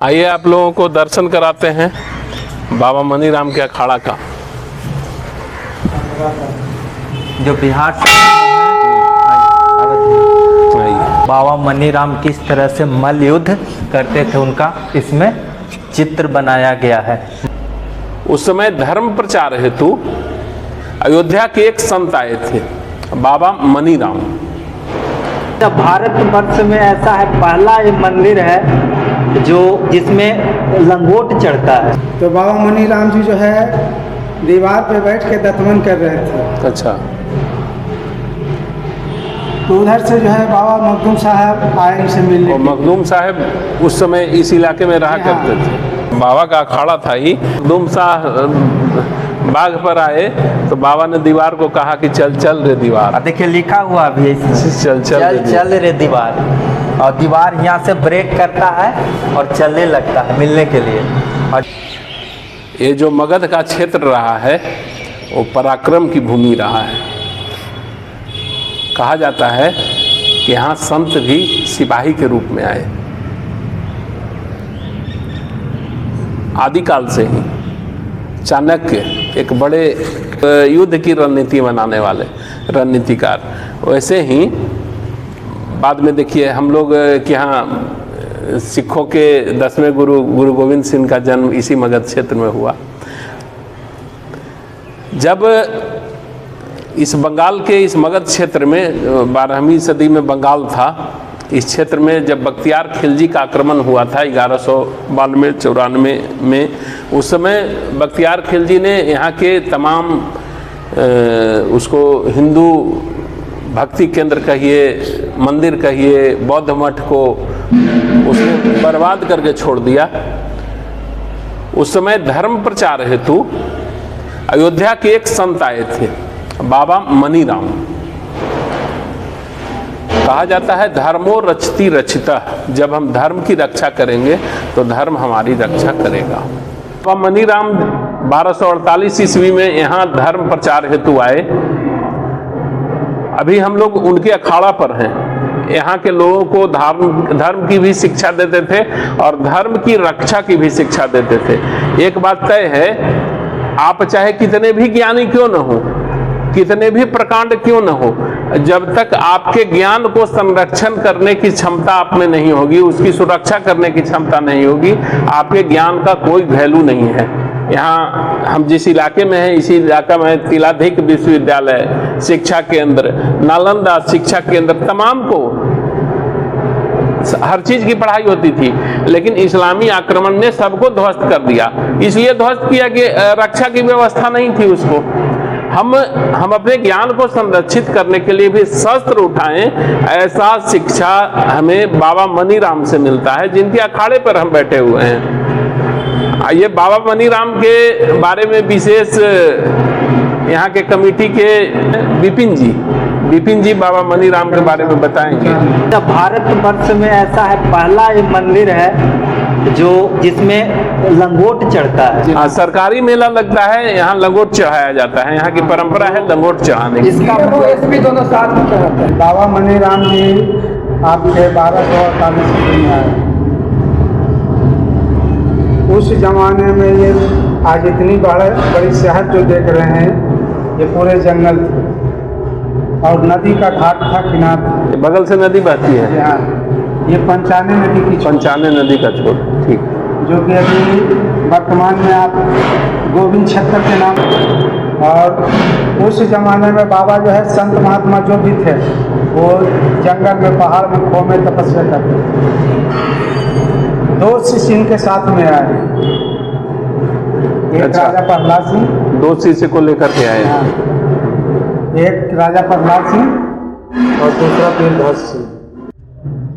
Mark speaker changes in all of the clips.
Speaker 1: आइए आप लोगों को दर्शन कराते हैं बाबा मनीराम के अखाड़ा का,
Speaker 2: जो बिहार से बाबा मनीराम किस तरह से मल्ल युद्ध करते थे उनका इसमें चित्र बनाया गया है।
Speaker 1: उस समय धर्म प्रचार हेतु अयोध्या के एक संत आए थे, बाबा मनीराम।
Speaker 2: भारत वर्ष में ऐसा है, पहला ये मंदिर है जो जिसमें लंगोट चढ़ता है।
Speaker 3: तो बाबा मनीराम जी जो है दीवार पे बैठ के दतमन कर रहे थे।
Speaker 1: अच्छा।
Speaker 3: तो उधर से जो है बाबा मखदूम साहब आए उनसे मिलने।
Speaker 1: और मखदूम साहब उस समय इस इलाके में रहा करते थे। बाबा का अखाड़ा था ही। मखदूम साहब बाघ पर आए तो बाबा ने दीवार को कहा कि चल चल रे दीवार।
Speaker 2: देखिए लिखा हुआ भी है इसमें, चल रे दीवार। और दीवार यहाँ से ब्रेक करता है और चलने लगता है मिलने के लिए। और
Speaker 1: ये जो मगध का क्षेत्र रहा है वो पराक्रम की भूमि रहा है। कहा जाता है कि यहाँ संत भी सिपाही के रूप में आए। आदिकाल से ही चाणक्य एक बड़े युद्ध की रणनीति बनाने वाले रणनीतिकार, वैसे ही बाद में देखिए हम लोग के यहाँ सिखों के 10वें गुरु गोविंद सिंह का जन्म इसी मगध क्षेत्र में हुआ। जब इस बंगाल के इस मगध क्षेत्र में 12वीं सदी में बंगाल था, इस क्षेत्र में जब बख्तियार खिलजी का आक्रमण हुआ था 1192-94 में, उस समय बख्तियार खिलजी ने यहाँ के तमाम उसको हिंदू भक्ति केंद्र कहिए, मंदिर कहिए, बौद्ध मठ को उसने बर्बाद करके छोड़ दिया। उस समय धर्म प्रचार हेतु अयोध्या के एक संत आए थे, बाबा मनीराम। कहा जाता है धर्मो रक्षति रक्षिता, जब हम धर्म की रक्षा करेंगे तो धर्म हमारी रक्षा करेगा। बाबा मनीराम 1248 ईस्वी में यहाँ धर्म प्रचार हेतु आए। अभी हम लोग उनके अखाड़ा पर हैं। यहाँ के लोगों को धर्म की भी शिक्षा देते थे और धर्म की रक्षा की भी शिक्षा देते थे। एक बात तय है, आप चाहे कितने भी ज्ञानी क्यों न हो, कितने भी प्रकांड क्यों न हो, जब तक आपके ज्ञान को संरक्षण करने की क्षमता आप में नहीं होगी, उसकी सुरक्षा करने की क्षमता नहीं होगी, आपके ज्ञान का कोई वैल्यू नहीं है। यहाँ हम जिस इलाके में हैं, इसी इलाका में तिलाधिक विश्वविद्यालय, शिक्षा केंद्र, नालंदा शिक्षा केंद्र, तमाम को हर चीज की पढ़ाई होती थी, लेकिन इस्लामी आक्रमण ने सबको ध्वस्त कर दिया। इसलिए ध्वस्त किया कि रक्षा की व्यवस्था नहीं थी उसको। हम अपने ज्ञान को संरक्षित करने के लिए भी शस्त्र उठाएं, ऐसा शिक्षा हमें बाबा मनीराम से मिलता है, जिनके अखाड़े पर हम बैठे हुए हैं। ये बाबा मनीराम के बारे में विशेष यहाँ के कमेटी के विपिन जी बाबा मनीराम के बारे में बताएंगे।
Speaker 2: भारत वर्ष में ऐसा है, पहला ये मंदिर है जो जिसमें लंगोट चढ़ता है।
Speaker 1: हाँ, सरकारी मेला लगता है, यहाँ लंगोट चढ़ाया जाता है। यहाँ की परंपरा है लंगोट चढ़ाने की।
Speaker 3: इसका भी दोनों साथ में चढ़ाते हैं। बाबा मनीराम जी आपके 1248 ईस्वी में आए। उस जमाने में ये आज इतनी बड़ी शहर जो देख रहे हैं, ये पूरे जंगल थे और नदी का घाट था किनारे।
Speaker 1: बगल से नदी बहती है।
Speaker 3: यहाँ ये पंचाने नदी की
Speaker 1: पंचाने नदी का छोर, ठीक,
Speaker 3: जो कि अभी वर्तमान में आप गोविंद छत्र के नाम। और उस जमाने में बाबा जो है संत महात्मा जो भी थे वो जंगल में, पहाड़ में, खो में तपस्या करते थे। 2 शिष्य इनके साथ में आए। एक
Speaker 1: अच्छा।
Speaker 3: राजा प्रहलाद सिंह,
Speaker 1: 2 शिष्य को लेकर के आए।
Speaker 3: एक राजा प्रहलाद सिंह और दूसरा वीरभद्र सिंह।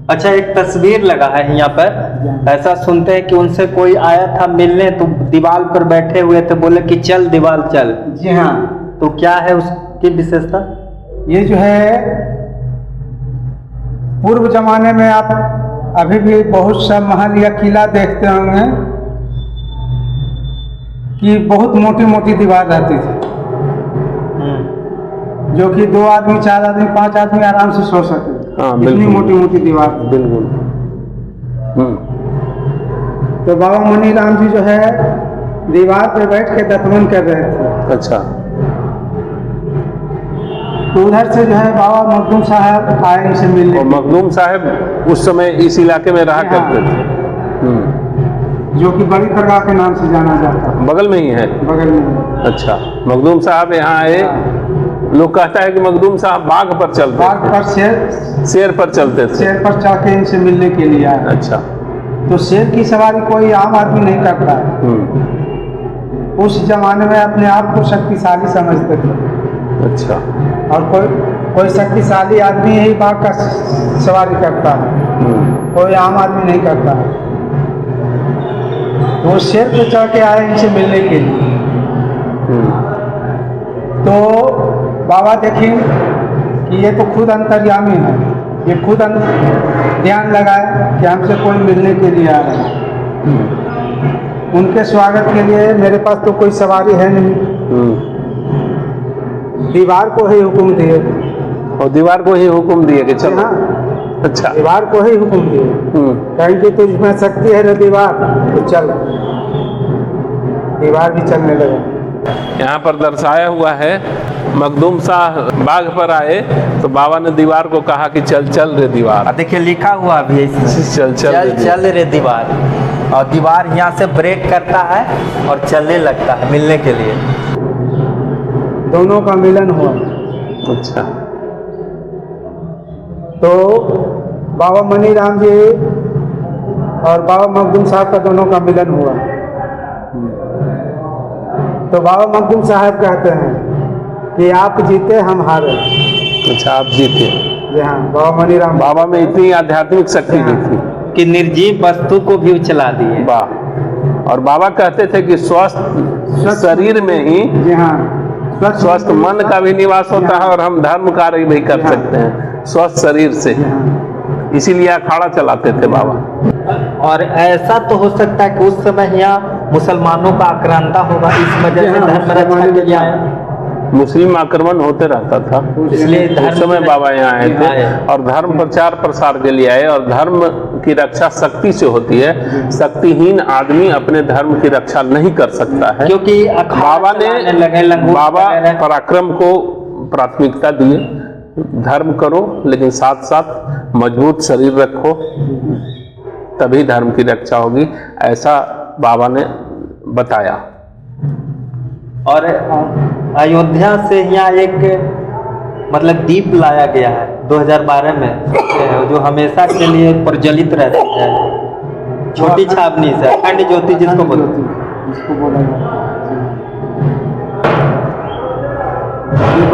Speaker 2: अच्छा, एक तस्वीर लगा है यहाँ पर। ऐसा सुनते हैं कि उनसे कोई आया था मिलने, तो दीवार पर बैठे हुए थे, बोले कि चल दीवार चल।
Speaker 3: जी हाँ।
Speaker 2: तो क्या है उसकी विशेषता?
Speaker 3: ये जो है पूर्व जमाने में आप अभी भी बहुत सा महल या किला देखते होंगे कि बहुत मोटी मोटी दीवार रहती थी, जो कि 2 आदमी, 4 आदमी, 5 आदमी आराम से सो सकते।
Speaker 1: हाँ,
Speaker 3: इतनी मोटी मोटी दीवार।
Speaker 1: बिल्कुल।
Speaker 3: तो बाबा मनीराम जी जो है दीवार पे बैठ के दतमन कर रहे थे।
Speaker 1: अच्छा।
Speaker 3: तो उधर से जो है बाबा मखदूम साहब आए इनसे मिलने।
Speaker 1: और मखदूम साहब उस समय इस इलाके में रहा करते थे,
Speaker 3: जो कि बड़ी दरगाह के नाम से जाना जाता है,
Speaker 1: बगल में ही है।
Speaker 3: बगल में।
Speaker 1: अच्छा, मखदूम साहब यहाँ आए। लोग कहता है कि मखदूम साहब बाघ पर चलते
Speaker 3: बाघ
Speaker 1: थे,
Speaker 3: पर
Speaker 1: शेर पर चलते थे।
Speaker 3: शेर पर चढ़ के इनसे मिलने के लिए आए।
Speaker 1: अच्छा।
Speaker 3: तो शेर की सवारी कोई आम आदमी नहीं करता है। उस जमाने में अपने आप को शक्तिशाली समझते थे।
Speaker 1: अच्छा।
Speaker 3: और कोई शक्तिशाली आदमी ही बाघ का सवारी करता है, कोई आम आदमी नहीं करता है। वो शेर पे चढ़ के आए इनसे मिलने के लिए। तो बाबा देखें कि ये तो खुद अंतर्यामी है, ये खुद ध्यान लगाए कि हमसे कोई मिलने के लिए आ रहा है। उनके स्वागत के लिए मेरे पास तो कोई सवारी है नहीं, दीवार को ही हुक्म दिए।
Speaker 1: और दीवार को ही हुक्म दिए कि चलो।
Speaker 3: हाँ,
Speaker 1: अच्छा।
Speaker 3: दीवार को ही हुक्म दिए, कहीं कि तुझमें शक्ति है रे दीवार, तो चल। दीवार भी चलने लगा।
Speaker 1: यहाँ पर दर्शाया हुआ है, मखदूम साहब बाघ पर आए तो बाबा ने दीवार को कहा कि चल चल रे दीवार।
Speaker 2: देखिए लिखा हुआ भी है इसमें,
Speaker 1: चल चल रे
Speaker 2: चल चल रे दीवार। और दीवार यहाँ से ब्रेक करता है और चलने लगता है मिलने के लिए।
Speaker 3: दोनों का मिलन हुआ।
Speaker 1: अच्छा।
Speaker 3: तो बाबा मनीराम जी और बाबा मखदूम साहब का दोनों का मिलन हुआ। तो बाबा मखदूम साहब कहते हैं कि आप जीते हम हारे।
Speaker 1: अच्छा, आप जीते।
Speaker 3: जी हाँ, बाबा मनीराम।
Speaker 1: बाबा में इतनी आध्यात्मिक शक्ति नहीं थी
Speaker 2: कि निर्जीव वस्तु को भी उछला दिए।
Speaker 1: वाह। और बाबा कहते थे कि स्वस्थ शरीर में ही
Speaker 3: जी हाँ,
Speaker 1: स्वस्थ मन का भी निवास होता है और हम धर्म कार्य भी कर सकते हैं स्वस्थ शरीर से। इसीलिए अखाड़ा चलाते थे बाबा।
Speaker 2: और ऐसा तो हो सकता है कि उस समय यहाँ मुसलमानों का आक्रांता होगा, इस वजह से धर्म रक्षा के लिए आए।
Speaker 1: मुस्लिम आक्रमण होते रहता था,
Speaker 2: इसलिए
Speaker 1: उस समय बाबा यहाँ आए थे और धर्म प्रचार प्रसार के लिए आए। और धर्म की रक्षा शक्ति से होती है, शक्तिहीन आदमी अपने धर्म की रक्षा नहीं कर सकता है।
Speaker 2: क्योंकि
Speaker 1: बाबा पराक्रम को प्राथमिकता दिए, धर्म करो लेकिन साथ साथ मजबूत शरीर रखो, तभी धर्म की रक्षा होगी, ऐसा बाबा ने बताया।
Speaker 2: और अयोध्या से यहाँ एक मतलब दीप लाया गया है 2012 में, जो हमेशा के लिए प्रज्वलित रहती है, छोटी छावनी से अखंड ज्योति जिसको बोलते हैं,
Speaker 3: जिसको बोला जाता है। ये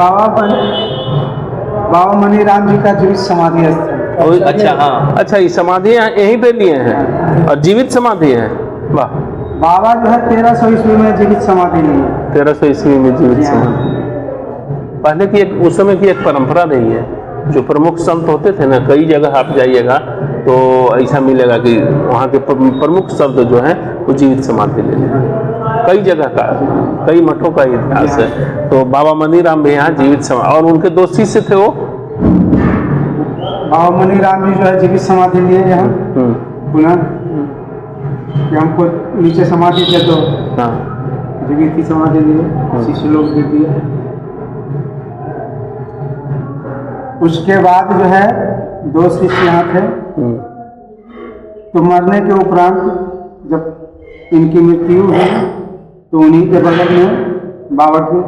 Speaker 3: बाबा मनीराम जी का जीवित समाधि स्थल।
Speaker 2: अच्छा हाँ,
Speaker 1: अच्छा, ये समाधि यहीं पे लिए हैं और जीवित समाधि है। वाह।
Speaker 3: बाबा जो है 1300 ईस्वी में जीवित समाधि ली है।
Speaker 1: 1300 ईस्वी में जीवित समाधि। पहले की एक उस समय की एक परंपरा रही है, जो प्रमुख संत होते थे ना, कई जगह आप जाइएगा तो ऐसा मिलेगा कि वहाँ के प्रमुख संत जो हैं वो जीवित समाधि ले लें। कई जगह का, कई मठों का इतिहास है। तो बाबा मनीराम भी यहाँ जीवित समाधि, और उनके दो शिष्य थे वो
Speaker 3: बाबा मनीराम जी जो है जीवित समाधि लिए यहाँ पुनः कि हमको नीचे समाधि दे दो।
Speaker 1: हाँ,
Speaker 3: जीवित की समाधि लिए, शिष्य लोग दे दिए। उसके बाद जो है दो शिष्य यहाँ थे। तो मरने के उपरांत जब इनकी मृत्यु हुई तो उन्हीं के बगल में बाबा के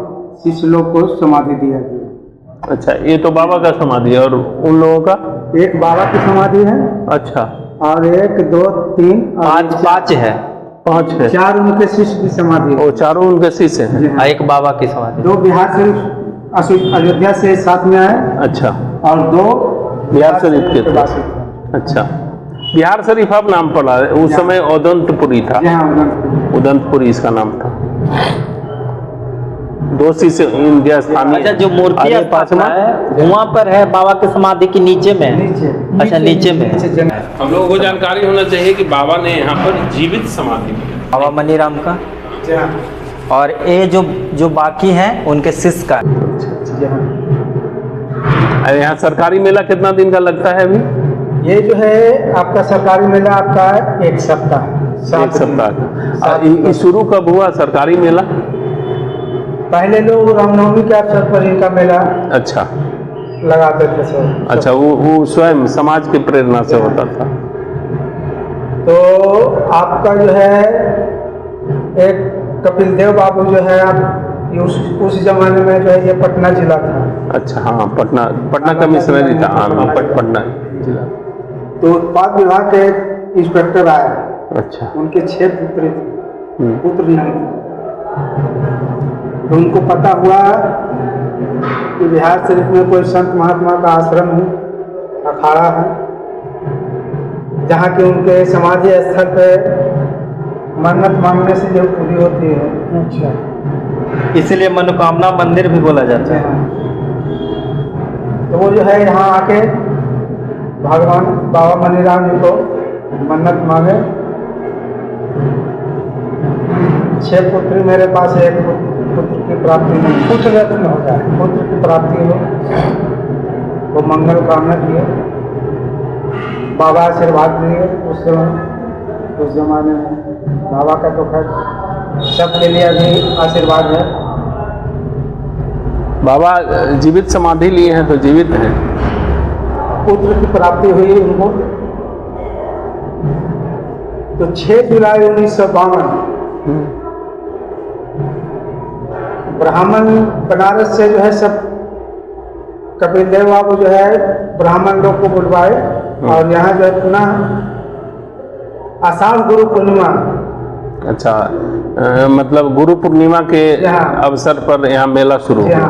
Speaker 3: शिष्य लोग को समाधि दिया गया।
Speaker 1: अच्छा, ये तो बाबा का समाधि है। और उन लोगों का
Speaker 3: एक बाबा की समाधि है।
Speaker 1: अच्छा,
Speaker 3: और 1 2 3
Speaker 2: पाँच है,
Speaker 1: 5 है।
Speaker 3: 4 उनके शिष्य की समाधि है।
Speaker 1: वो चारों उनके शिष्य हैं।
Speaker 2: एक बाबा की समाधि।
Speaker 3: 2 बिहार शरीफ अयोध्या से साथ में आए
Speaker 1: अच्छा,
Speaker 3: और 2
Speaker 1: बिहार शरीफ के थे। अच्छा, बिहार शरीफ अब नाम पड़ा है, उस समय उदंतपुरी था। उदंतपुरी इसका नाम था। 2 शिष्य इनके स्थानीय।
Speaker 2: अच्छा, जो मूर्ति
Speaker 1: पांचवा
Speaker 2: है वहाँ पर है बाबा के समाधि के नीचे में। अच्छा, नीचे में।
Speaker 1: हम लोगों को जानकारी होना चाहिए कि बाबा ने यहाँ पर जीवित समाधि दी।
Speaker 2: बाबा मनीराम का, और ये जो बाकी हैं उनके शिष्य का।
Speaker 1: अरे यहाँ सरकारी मेला कितना दिन का लगता है अभी?
Speaker 3: ये जो है आपका सरकारी मेला आपका 1 सप्ताह
Speaker 1: एक सप्ताह का। ये शुरू कब हुआ सरकारी मेला?
Speaker 3: पहले लोग रामनवमी के अवसर पर इनका मेला
Speaker 1: अच्छा
Speaker 3: लगाते थे सब।
Speaker 1: अच्छा, वो स्वयं समाज की प्रेरणा से होता था।
Speaker 3: तो आपका जो है एक कपिल देव बाबू जो है, आप उस जमाने में जो है ये पटना जिला था।
Speaker 1: अच्छा, हाँ, पटना कमिश्नरी था। हाँ, पटना जिला।
Speaker 3: तो उत्पाद विभाग के एक इंस्पेक्टर आए।
Speaker 1: अच्छा।
Speaker 3: उनके 6 पुत्री थे, पुत्र नहीं थे। तो उनको पता हुआ कि बिहार शरीफ में कोई संत महात्मा का आश्रम है, अखाड़ा है, जहाँ के उनके समाधि स्थल पे मन्नत मांगने से जो पूरी होती है। अच्छा,
Speaker 2: इसीलिए मनोकामना मंदिर भी बोला जाता है।
Speaker 3: तो वो जो है यहाँ आके भगवान बाबा मनीराम जी को मन्नत मांगे। 6 पुत्री मेरे पास, एक पुत्र की प्राप्ति नहीं, पुत्र रत्न हो जाए, पुत्र की प्राप्ति हो, वो मंगल कामना किए, बाबा आशीर्वाद दिए। उस जमाने में बाबा का तो खैर सबके लिए अभी आशीर्वाद है।
Speaker 1: बाबा जीवित समाधि लिए हैं तो जीवित हैं।
Speaker 3: पुत्र की प्राप्ति हुई उनको। तो 6 जुलाई 1952 ब्राह्मण बनारस से जो है सब कपिल देव बाबू जो है ब्राह्मण लोग को बुलवाए, और यहाँ जो है पुनः आषाढ़ गुरु पूर्णिमा।
Speaker 1: अच्छा, मतलब गुरु पूर्णिमा के अवसर पर यहाँ मेला शुरू हुआ।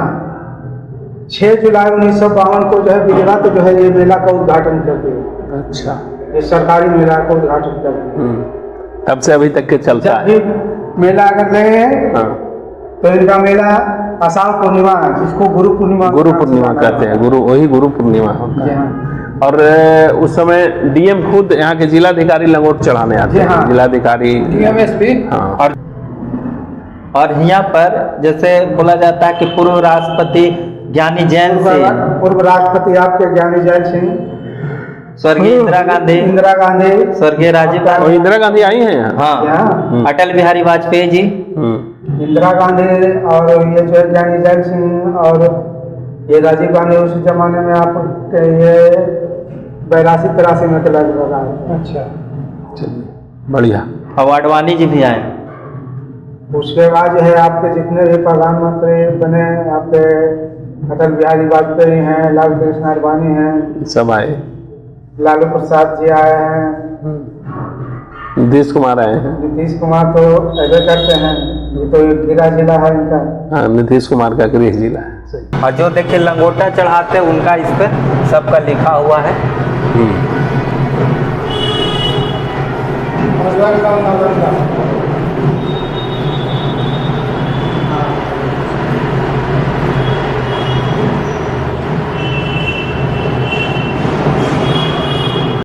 Speaker 3: 6 जुलाई 1952 को जो है गुजरात जो है ये मेला का उद्घाटन करती है।
Speaker 1: अच्छा,
Speaker 3: ये सरकारी मेला का उद्घाटन करती है।
Speaker 1: तब से अभी तक के चलता है
Speaker 3: मेला। अगर लेंगे तो इनका मेला आषाढ़ पूर्णिमा है, जिसको गुरु पूर्णिमा
Speaker 1: कहते हैं। वही गुरु पूर्णिमा होता है। और उस समय डीएम खुद यहाँ के जिलाधिकारी लंगोट चढ़ाने आते हैं। जिलाधिकारी,
Speaker 3: DMSP।
Speaker 1: हाँ।
Speaker 2: और यहाँ पर जैसे बोला जाता है कि पूर्व राष्ट्रपति ज्ञानी जैन सिंह,
Speaker 3: पूर्व राष्ट्रपति आपके ज्ञानी जैन सिंह,
Speaker 2: स्वर्गीय इंदिरा गांधी, स्वर्गीय राजीव गांधी,
Speaker 1: और इंदिरा गांधी आई हैं यहाँ।
Speaker 2: हाँ, अटल बिहारी वाजपेयी जी,
Speaker 3: इंदिरा गांधी, और ये जो है ज्ञानी जैन सिंह, और ये राजीव गांधी उस जमाने में आप ये 82-83 में के लगभग आए। अच्छा,
Speaker 1: चलिए, बढ़िया।
Speaker 2: और आडवाणी जी भी आए।
Speaker 3: उसके बाद जो है आपके जितने भी प्रधानमंत्री बने, आपके अटल बिहारी वाजपेयी हैं, लाल कृष्ण आडवाणी हैं,
Speaker 1: सब आए।
Speaker 3: लालू प्रसाद जी आए हैं,
Speaker 1: नीतीश कुमार आए हैं।
Speaker 3: नीतीश कुमार तो ऐसे करते हैं, ये तो एक गृह जिला है इनका।
Speaker 1: हाँ, नीतीश कुमार का गृह जिला है। सही।
Speaker 2: और जो देखिए लंगोटा चढ़ाते हैं उनका इस पर सबका लिखा हुआ है।
Speaker 3: नालंदा